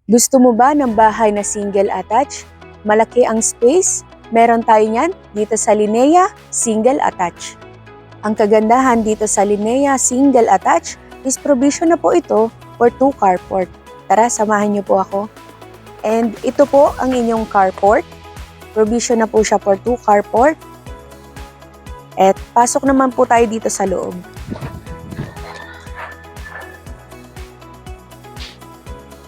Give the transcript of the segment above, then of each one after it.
Gusto mo ba ng bahay na single attached? Malaki ang space? Meron tayo niyan dito sa Linea Single Attached. Ang kagandahan dito sa Linea Single Attached is provision na po ito for 2 carport. Tara, samahan niyo po ako. And ito po ang inyong carport. Provision na po siya for 2 carport. At pasok naman po tayo dito sa loob.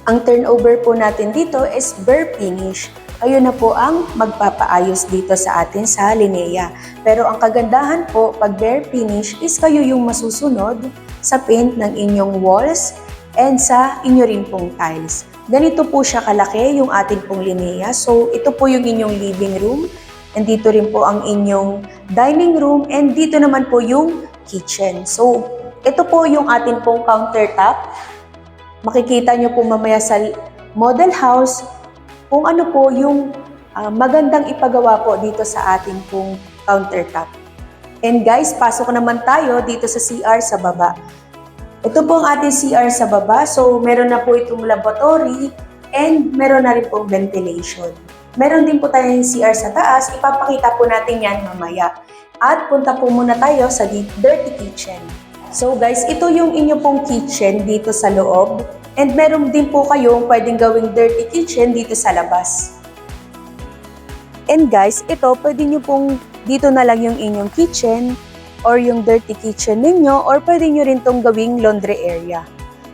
Ang turnover po natin dito is bare finish. Kayo na po ang magpapaayos dito sa atin sa Linea. Pero ang kagandahan po pag bare finish is kayo yung masusunod sa paint ng inyong walls and sa inyo rin pong tiles. Ganito po siya kalaki yung ating pong Linea. So ito po yung inyong living room and dito rin po ang inyong dining room and dito naman po yung kitchen. So ito po yung ating pong countertop. Makikita nyo po mamaya sa model house kung ano po yung magandang ipagawa po dito sa ating pong countertop. And guys, pasok naman tayo dito sa CR sa baba. Ito po ang ating CR sa baba. So, meron na po itong laboratory and meron na rin pong ventilation. Meron din po tayong CR sa taas. Ipapakita po natin yan mamaya. At punta po muna tayo sa dirty kitchen. So guys, ito yung inyo pong kitchen dito sa loob. And meron din po kayong pwedeng gawing dirty kitchen dito sa labas. And guys, ito pwede nyo pong dito na lang yung inyong kitchen or yung dirty kitchen ninyo or pwede nyo rin tong gawing laundry area.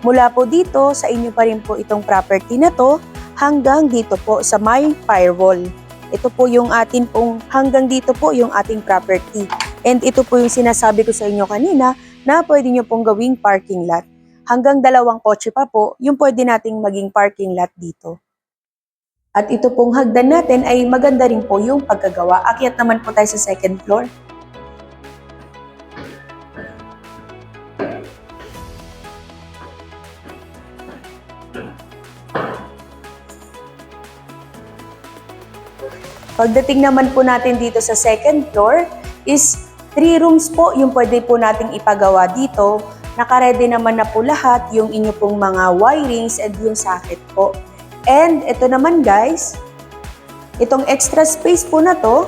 Mula po dito, sa inyo pa rin po itong property na to hanggang dito po sa my firewall. Ito po yung atin pong hanggang dito po yung ating property. And ito po yung sinasabi ko sa inyo kanina na pwede nyo pong gawing parking lot. Hanggang 2 kotse pa po, yung pwede nating maging parking lot dito. At ito pong hagdan natin ay maganda rin po yung pagkagawa. Akyat naman po tayo sa second floor. Pagdating naman po natin dito sa second floor is 3 rooms po yung pwede po nating ipagawa dito. Nakaredy naman na po lahat yung inyo pong mga wirings and yung socket po. And ito naman guys, itong extra space po na to,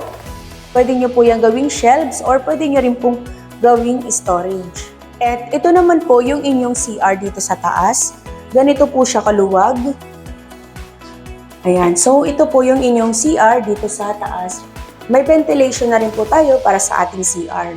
pwede nyo po yung gawing shelves or pwede nyo rin pong gawing storage. At ito naman po yung inyong CR dito sa taas. Ganito po siya kaluwag. Ayan, so ito po yung inyong CR dito sa taas. May ventilation na rin po tayo para sa ating CR.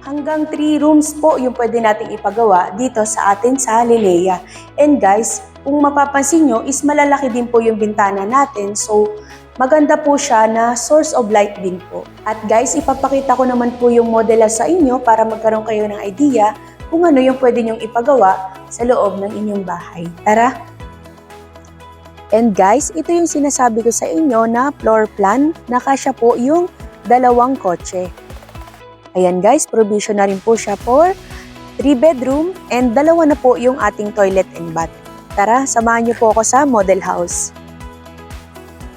Hanggang 3 rooms po yung pwede nating ipagawa dito sa atin sa Linea. And guys, kung mapapansin nyo is malalaki din po yung bintana natin. So, maganda po siya na source of light din po. At guys, ipapakita ko naman po yung model sa inyo para magkaroon kayo ng idea kung ano yung pwede nyong ipagawa sa loob ng inyong bahay. Tara! And guys, ito yung sinasabi ko sa inyo na floor plan na kasya po yung 2 kotse. Ayan guys, provision na rin po siya for 3 bedroom and 2 na po yung ating toilet and bath. Tara, samahan niyo po ako sa model house.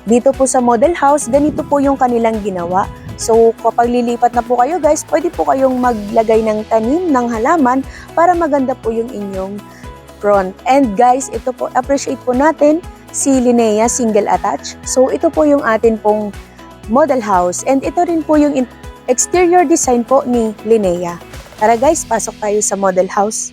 Dito po sa model house, ganito po yung kanilang ginawa. So kapag lilipat na po kayo guys, pwede po kayong maglagay ng tanim ng halaman para maganda po yung inyong front. And guys, ito po, appreciate po natin si Linea Single Attached. So ito po yung atin pong model house and ito rin po yung exterior design po ni Linea. Tara guys, pasok tayo sa model house.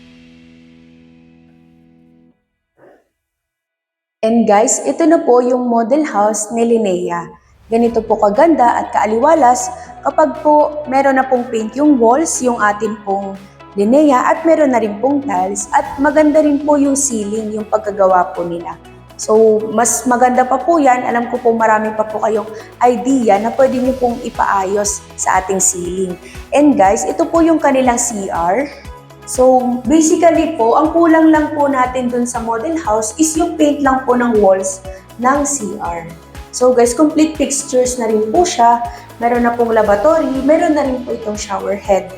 And guys, ito na po yung model house ni Linea. Ganito po kaganda at kaaliwalas kapag po meron na pong paint yung walls, yung atin pong Linea at meron na rin pong tiles at maganda rin po yung ceiling, yung pagkagawa po nila. So, mas maganda pa po yan. Alam ko po marami pa po kayong idea na pwede nyo pong ipaayos sa ating ceiling. And guys, ito po yung kanilang CR. So, basically po, ang kulang lang po natin dun sa model house is yung paint lang po ng walls ng CR. So guys, complete fixtures na rin po siya. Meron na pong lavatory, meron na rin po itong shower head.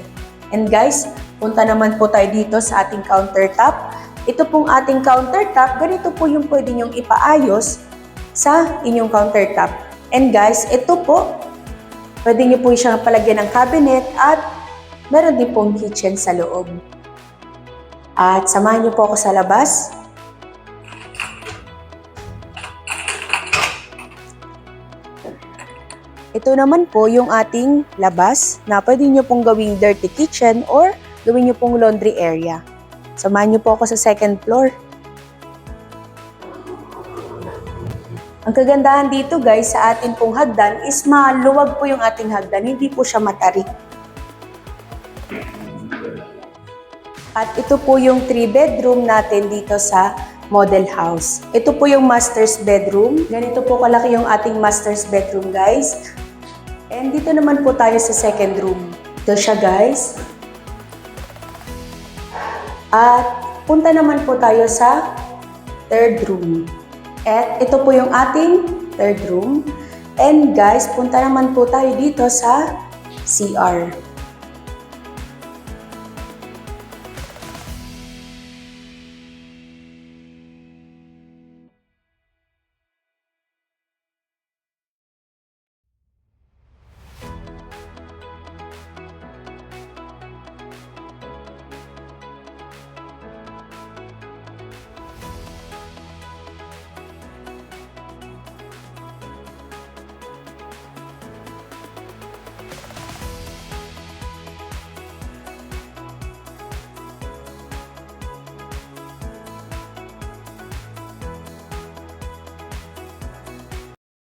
And guys, punta naman po tayo dito sa ating countertop. Ito pong ating countertop, ganito po yung pwede nyong ipaayos sa inyong countertop. And guys, ito po, pwede nyo po siyang palagyan ng cabinet at meron din pong kitchen sa loob. At samahan nyo po ako sa labas. Ito naman po yung ating labas na pwede nyo pong gawing dirty kitchen or gawin nyo pong laundry area. Samahan nyo po ako sa second floor. Ang kagandahan dito guys sa atin pong hagdan is maluwag po yung ating hagdan, hindi po siya matarik. At ito po yung 3-bedroom natin dito sa model house. Ito po yung master's bedroom. Ganito po kalaki yung ating master's bedroom guys. And dito naman po tayo sa second room. Ito siya guys. At punta naman po tayo sa third room. At ito po yung ating third room. And guys, punta naman po tayo dito sa CR.